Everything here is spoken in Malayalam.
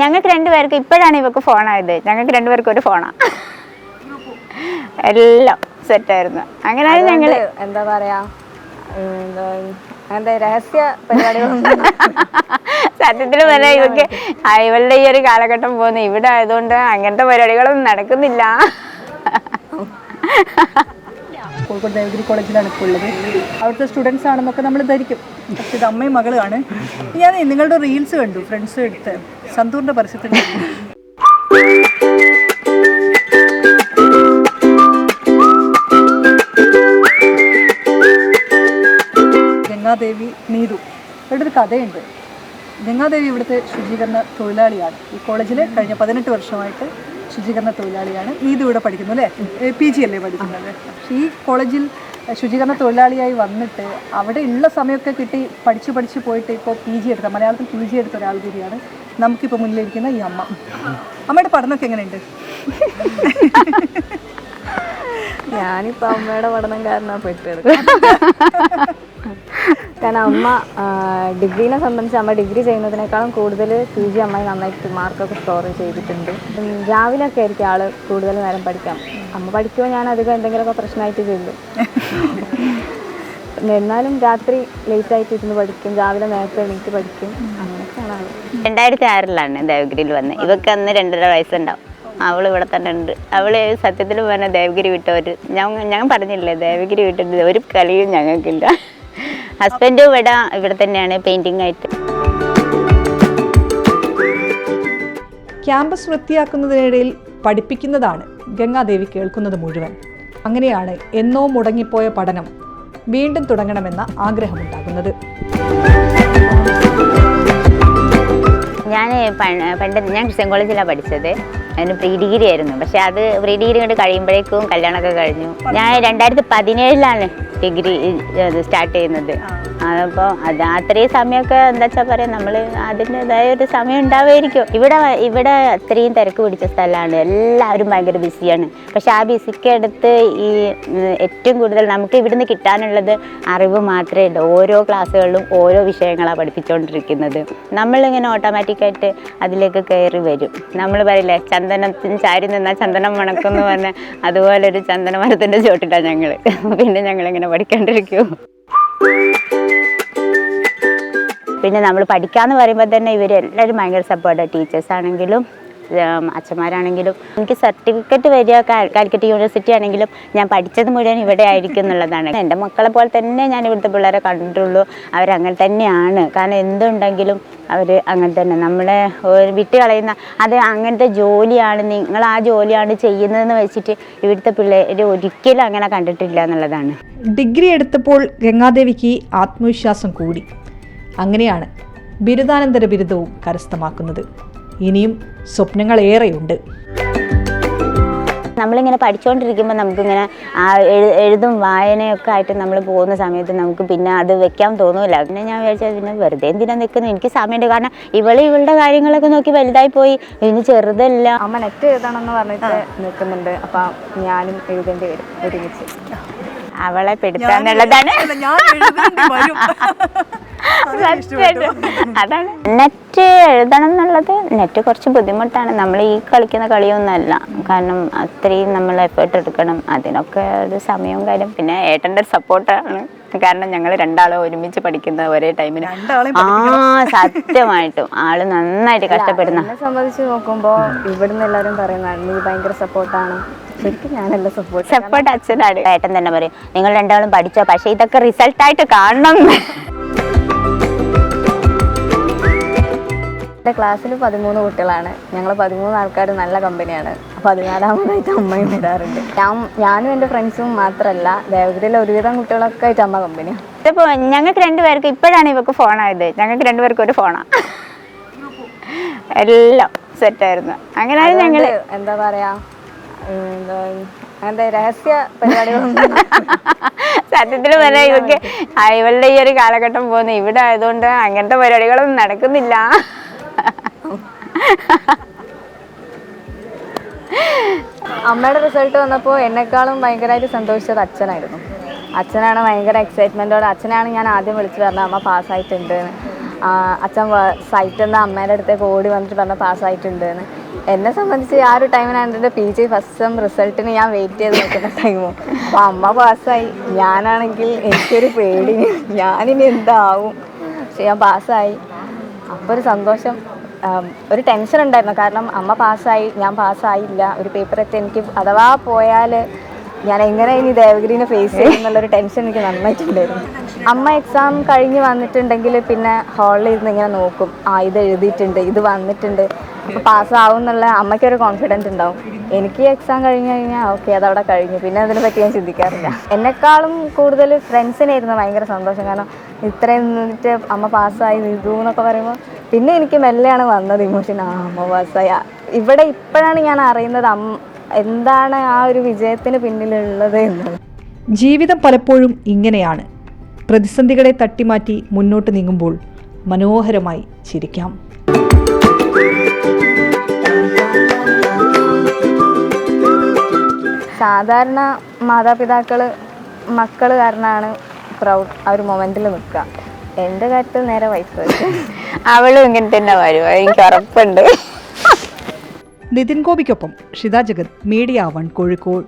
ഞങ്ങൾക്ക് രണ്ടുപേർക്ക് ഇപ്പോഴാണ് ഇവക്ക് ഫോണായത്. ഞങ്ങൾക്ക് രണ്ടുപേർക്കും ഒരു ഫോണാ. എല്ലാം സെറ്റായിരുന്നു. അങ്ങനെ ഞങ്ങൾ എന്താ പറയാ അങ്ങനത്തെ രഹസ്യ പരിപാടികളൊന്നും സത്യത്തിൽ പറയാം ഇവക്ക് ഇവളുടെ ഈ ഒരു കാലഘട്ടം പോകുന്നു ഇവിടെ ആയതുകൊണ്ട് അങ്ങനത്തെ പരിപാടികളൊന്നും നടക്കുന്നില്ല. കോഴിക്കോട് ദേവഗിരി കോളേജിലാണ് ഇപ്പോൾ ഉള്ളത്. അവിടുത്തെ സ്റ്റുഡൻസ് ആണെന്നൊക്കെ നമ്മൾ ധരിക്കും. പക്ഷെ ഇത് അമ്മയും മകളുമാണ്. ഞാൻ നിങ്ങളുടെ റീൽസ് കണ്ടു, ഫ്രണ്ട്സ് എടുത്ത് സന്തൂറിൻ്റെ പരസ്യത്തിൽ. ഗംഗാദേവി നീതു ഇവിടെ ഒരു കഥയുണ്ട്. ഗംഗാദേവി ഇവിടുത്തെ ശുചീകരണ തൊഴിലാളിയാണ്. ഈ കോളേജിൽ കഴിഞ്ഞ 18 വർഷമായിട്ട് ശുചീകരണ തൊഴിലാളിയാണ്. നീതു ഇവിടെ പഠിക്കുന്നു അല്ലേ? PG അല്ലേ പഠിക്കുന്നത്? പക്ഷേ ഈ കോളേജിൽ ശുചീകരണ തൊഴിലാളിയായി വന്നിട്ട് അവിടെ ഉള്ള സമയമൊക്കെ കിട്ടി പഠിച്ച് പോയിട്ട് ഇപ്പോൾ PG എടുത്ത മലയാളത്തിൽ PG എടുത്ത ഒരാൾ കൂടിയാണ് നമുക്കിപ്പോൾ മുന്നിലിരിക്കുന്ന ഈ അമ്മ. അമ്മയുടെ പഠനമൊക്കെ എങ്ങനെയുണ്ട്? ഞാനിപ്പോൾ അമ്മയുടെ പഠനം കാരണമാണ് പെട്ടെടുക്കുക. കാരണം അമ്മ ഡിഗ്രീനെ സംബന്ധിച്ച് അമ്മ ഡിഗ്രി ചെയ്യുന്നതിനേക്കാളും കൂടുതൽ PG അമ്മ നന്നായിട്ട് മാർക്കൊക്കെ സ്കോർ ചെയ്തിട്ടുണ്ട്. രാവിലെയൊക്കെ ആയിരിക്കും ആൾ കൂടുതൽ നേരം പഠിക്കാം. അമ്മ പഠിക്കുമ്പോൾ ഞാൻ അധികം എന്തെങ്കിലുമൊക്കെ പ്രശ്നമായിട്ട് ചെല്ലും. എന്നാലും രാത്രി ലേറ്റായിട്ട് ഇരുന്ന് പഠിക്കും, രാവിലെ നേരത്തെ എണീറ്റ് പഠിക്കും. അങ്ങനെയൊക്കെയാണ് ആൾ. 2006 ദേവഗിരിയിൽ വന്നത്. ഇവക്ക് അന്ന് 2.5 വയസ്സുണ്ടാവും. അവൾ ഇവിടെ തന്നെ ഉണ്ട്. അവൾ സത്യത്തിൽ പറഞ്ഞാൽ ദേവഗിരി വിട്ടവർ ഞാൻ പറഞ്ഞില്ലേ, ദേവഗിരി വിട്ടിട്ട് ഒരു കളിയും ഞങ്ങൾക്കില്ല. ഹസ്ബൻഡും ഇവിടെ തന്നെയാണ് പെയിൻറ്റിങ് ആയിട്ട്. ക്യാമ്പസ് വൃത്തിയാക്കുന്നതിനിടയിൽ പഠിപ്പിക്കുന്നതാണ് ഗംഗാദേവി കേൾക്കുന്നത് മുഴുവൻ. അങ്ങനെയാണ് എന്നോ മുടങ്ങിപ്പോയ പഠനം വീണ്ടും തുടങ്ങണമെന്ന ആഗ്രഹമുണ്ടാകുന്നത്. ഞാൻ ക്രിസ്ത്യൻ കോളേജിലാണ് പഠിച്ചത്. അതിന് പ്രീ ഡിഗ്രി ആയിരുന്നു. പക്ഷെ അത് പ്രീ ഡിഗ്രി കൊണ്ട് കഴിയുമ്പോഴേക്കും കല്യാണമൊക്കെ കഴിഞ്ഞു. ഞാൻ 2017 ഡിഗ്രി സ്റ്റാർട്ട് ചെയ്യുന്നത്. അപ്പോൾ അത് അത്രയും സമയമൊക്കെ എന്താ വെച്ചാൽ പറയാം, നമ്മൾ അതിൻ്റെതായ ഒരു സമയം ഉണ്ടാവുമായിരിക്കും. ഇവിടെ അത്രയും തിരക്ക് പിടിച്ച സ്ഥലമാണ്. എല്ലാവരും ഭയങ്കര ബിസിയാണ്. പക്ഷെ ആ ബിസിക്ക് അടുത്ത് ഈ ഏറ്റവും കൂടുതൽ നമുക്ക് ഇവിടുന്ന് കിട്ടാനുള്ളത് അറിവ് മാത്രമേ ഉള്ളൂ. ഓരോ ക്ലാസ്സുകളിലും ഓരോ വിഷയങ്ങളാണ് പഠിപ്പിച്ചുകൊണ്ടിരിക്കുന്നത്. നമ്മളിങ്ങനെ ഓട്ടോമാറ്റിക്കായിട്ട് അതിലേക്ക് കയറി വരും. നമ്മൾ പറയില്ലേ, ചന്ദനത്തിന് ചാരി നിന്നാൽ ചന്ദനം മണക്കുമെന്ന് പറഞ്ഞാൽ അതുപോലൊരു ചന്ദന മരത്തിൻ്റെ ചോട്ടിലാണ് ഞങ്ങൾ. പിന്നെ ഞങ്ങളിങ്ങനെ പഠിക്കാണ്ടിരിക്കും. പിന്നെ നമ്മൾ പഠിക്കാമെന്ന് പറയുമ്പോൾ തന്നെ ഇവരെല്ലാവരും ഭയങ്കര സപ്പോർട്ടാണ്. ടീച്ചേഴ്സ് ആണെങ്കിലും അച്ഛന്മാരാണെങ്കിലും. എനിക്ക് സർട്ടിഫിക്കറ്റ് വരിക കാലിക്കറ്റ് യൂണിവേഴ്സിറ്റി ആണെങ്കിലും ഞാൻ പഠിച്ചത് മുഴുവൻ ഇവിടെ ആയിരിക്കും എന്നുള്ളതാണ്. എൻ്റെ മക്കളെ പോലെ തന്നെ ഞാൻ ഇവിടുത്തെ പിള്ളേരെ കണ്ടിട്ടുള്ളൂ. അവരങ്ങനെ തന്നെയാണ്. കാരണം എന്തുണ്ടെങ്കിലും അവർ അങ്ങനെ തന്നെ നമ്മളെ വിട്ട് കളയുന്ന അത് അങ്ങനത്തെ ജോലിയാണ്, നിങ്ങൾ ആ ജോലിയാണ് ചെയ്യുന്നതെന്ന് വെച്ചിട്ട് ഇവിടുത്തെ പിള്ളേർ ഒരിക്കലും അങ്ങനെ കണ്ടിട്ടില്ല എന്നുള്ളതാണ്. ഡിഗ്രി എടുത്തപ്പോൾ ഗംഗാദേവിക്ക് ആത്മവിശ്വാസം കൂടി. അങ്ങനെയാണ് ബിരുദാനന്തര ബിരുദവും കരസ്ഥമാക്കുന്നത്. ഇനിയും സ്വപ്നങ്ങൾ ഏറെയുണ്ട്. നമ്മളിങ്ങനെ പഠിച്ചുകൊണ്ടിരിക്കുമ്പോൾ നമുക്കിങ്ങനെ എഴുതും വായനയൊക്കെ ആയിട്ട് നമ്മൾ പോകുന്ന സമയത്ത് നമുക്ക് പിന്നെ അത് വെക്കാൻ തോന്നില്ല. പിന്നെ ഞാൻ വിചാരിച്ചാൽ പിന്നെ വെറുതെ എന്തിനാ നിൽക്കുന്നത്, എനിക്ക് സമയമുണ്ട്. കാരണം ഇവളുടെ കാര്യങ്ങളൊക്കെ നോക്കി വലുതായി പോയി, ഇനി ചെറുതല്ല. അമ്മ നെറ്റ് എഴുതണമെന്ന് പറഞ്ഞിട്ട് നിൽക്കുന്നുണ്ട്. അപ്പം ഞാനും എഴുതേണ്ടി വരും ഒരുമിച്ച്. അവളെ പെടുത്താന്നുള്ളതാണ്. അതാണ് നെറ്റ് എഴുതണം എന്നുള്ളത്. നെറ്റ് കുറച്ച് ബുദ്ധിമുട്ടാണ്. നമ്മൾ ഈ കളിക്കുന്ന കളിയൊന്നുമല്ല. കാരണം അത്രയും നമ്മൾ എഫേർട്ട് എടുക്കണം. അതിനൊക്കെ ഒരു സമയവും കാര്യം. പിന്നെ ഏട്ടൻ്റെ ഒരു സപ്പോർട്ടാണ്. കാരണം ഞങ്ങൾ രണ്ടാളും ഒരുമിച്ച് പഠിക്കുന്ന ഒരേ ടൈമിന്. സത്യമായിട്ടും ആള് നന്നായിട്ട് കഷ്ടപ്പെടുന്ന. എന്നെ സംബന്ധിച്ച് നോക്കുമ്പോൾ ഇവിടുന്ന് എല്ലാവരും പറയുന്നതാണ് നീ ഭയങ്കര സപ്പോർട്ടാണ്. ശരിക്കും ഞാനല്ല സപ്പോർട്ട് അച്ഛനാണ്. ഏട്ടൻ തന്നെ പറയും, നിങ്ങൾ രണ്ടാളും പഠിച്ചോ, പക്ഷെ ഇതൊക്കെ റിസൾട്ടായിട്ട് കാണണം. എൻ്റെ ക്ലാസ്സിൽ 13 കുട്ടികളാണ്. ഞങ്ങൾ 13 ആൾക്കാർ നല്ല കമ്പനിയാണ്. 14ാമതായിട്ട് അമ്മയും വരാറുണ്ട്. ഞാനും എൻ്റെ ഫ്രണ്ട്സും മാത്രമല്ല, ദേവഗിരിയിലെ ഒരുവിധം കുട്ടികളൊക്കെ ആയിട്ട് അമ്മ കമ്പനിയാണ്. ഇതിപ്പോൾ ഞങ്ങൾക്ക് രണ്ടുപേർക്ക് ഇപ്പോഴാണ് ഇവക്ക് ഫോണായത്. ഞങ്ങൾക്ക് രണ്ടുപേർക്കും ഒരു ഫോണാണ്. എല്ലാം സെറ്റായിരുന്നു. അങ്ങനെ ഞങ്ങൾ എന്താ പറയാ അങ്ങനത്തെ രഹസ്യ പരിപാടികളൊന്നും സത്യത്തിൽ പറയാം ഇവക്ക് ഇവളുടെ ഈ ഒരു കാലഘട്ടം പോകുന്നു ഇവിടെ ആയതുകൊണ്ട് അങ്ങനത്തെ പരിപാടികളൊന്നും നടക്കുന്നില്ല. അമ്മയുടെ റിസൾട്ട് വന്നപ്പോൾ എന്നെക്കാളും ഭയങ്കരമായിട്ട് സന്തോഷിച്ചത് അച്ഛനായിരുന്നു. അച്ഛനാണ് ഭയങ്കര എക്സൈറ്റ്മെൻറ്റോടെ. അച്ഛനാണ് ഞാൻ ആദ്യം വിളിച്ചു പറഞ്ഞത് അമ്മ പാസ്സായിട്ടുണ്ട്. അച്ഛൻ സൈറ്റിൽ നിന്ന് അമ്മേൻ്റെ അടുത്തേക്ക് ഓടി വന്നിട്ട് പറഞ്ഞ പാസ്സായിട്ടുണ്ട് എന്ന്. എന്നെ സംബന്ധിച്ച് ആ ഒരു ടൈമിനാണ് എൻ്റെ PG ഫസ്റ്റ് സെം റിസൾട്ടിന് ഞാൻ വെയിറ്റ് ചെയ്ത് നിൽക്കുന്ന ടൈമും. അപ്പോൾ അമ്മ പാസ്സായി, ഞാനാണെങ്കിൽ എനിക്കൊരു പേടി, ഞാനിനി എന്താവും. പക്ഷെ ഞാൻ പാസ്സായി. അപ്പോൾ ഒരു സന്തോഷം, ഒരു ടെൻഷൻ ഉണ്ടായിരുന്നു. കാരണം അമ്മ പാസ്സായി, ഞാൻ പാസ്സായില്ല. ഒരു പേപ്പറൊക്കെ എനിക്ക് അഥവാ പോയാൽ ഞാൻ എങ്ങനെ ഇനി ദേവഗിരിനെ ഫേസ് ചെയ്യും എന്നുള്ളൊരു ടെൻഷൻ എനിക്ക് നന്നായിട്ടുണ്ടായിരുന്നു. അമ്മ എക്സാം കഴിഞ്ഞ് വന്നിട്ടുണ്ടെങ്കിൽ പിന്നെ ഹാളിൽ ഇരുന്ന് ഇങ്ങനെ നോക്കും, ഇത് എഴുതിയിട്ടുണ്ട്, ഇത് വന്നിട്ടുണ്ട്, അപ്പോൾ പാസ്സാവും എന്നുള്ള അമ്മയ്ക്കൊരു കോൺഫിഡൻസ് ഉണ്ടാവും. എനിക്ക് എക്സാം കഴിഞ്ഞ് കഴിഞ്ഞാൽ ഓക്കെ, അതവിടെ കഴിഞ്ഞു, പിന്നെ അതിനെ പറ്റി ഞാൻ ചിന്തിക്കാറില്ല. എന്നെക്കാളും കൂടുതൽ ഫ്രണ്ട്സിനായിരുന്നു ഭയങ്കര സന്തോഷം. കാരണം ഇത്രയും നിന്നിട്ട് അമ്മ പാസ്സായി നിതു എന്നൊക്കെ പറയുമ്പോൾ പിന്നെ എനിക്ക് മെല്ലെയാണ് വന്നത് ഇമോഷൻ. അമ്മ പാസ്സായി. ഇവിടെ ഇപ്പോഴാണ് ഞാൻ അറിയുന്നത് എന്താണ് ആ ഒരു വിജയത്തിന് പിന്നിലുള്ളത് എന്നത്. ജീവിതം പലപ്പോഴും ഇങ്ങനെയാണ്. പ്രതിസന്ധികളെ തട്ടിമാറ്റി മുന്നോട്ട് നീങ്ങുമ്പോൾ മനോഹരമായി ചിരിക്കാം. സാധാരണ മാതാപിതാക്കൾ മക്കൾ കാരണമാണ് പ്രൗഡ് ആ ഒരു മൊമെന്റിൽ നിൽക്കുക. എൻ്റെ കാര്യത്തിൽ നേരെ വൈഫ്. അവളും ഇങ്ങനെ തന്നെ വരും, എനിക്ക് ഉറപ്പുണ്ട്. നിതിൻ ഗോപിക്കൊപ്പം ഷിത ജഗത്, മീഡിയ 1 കോഴിക്കോട്.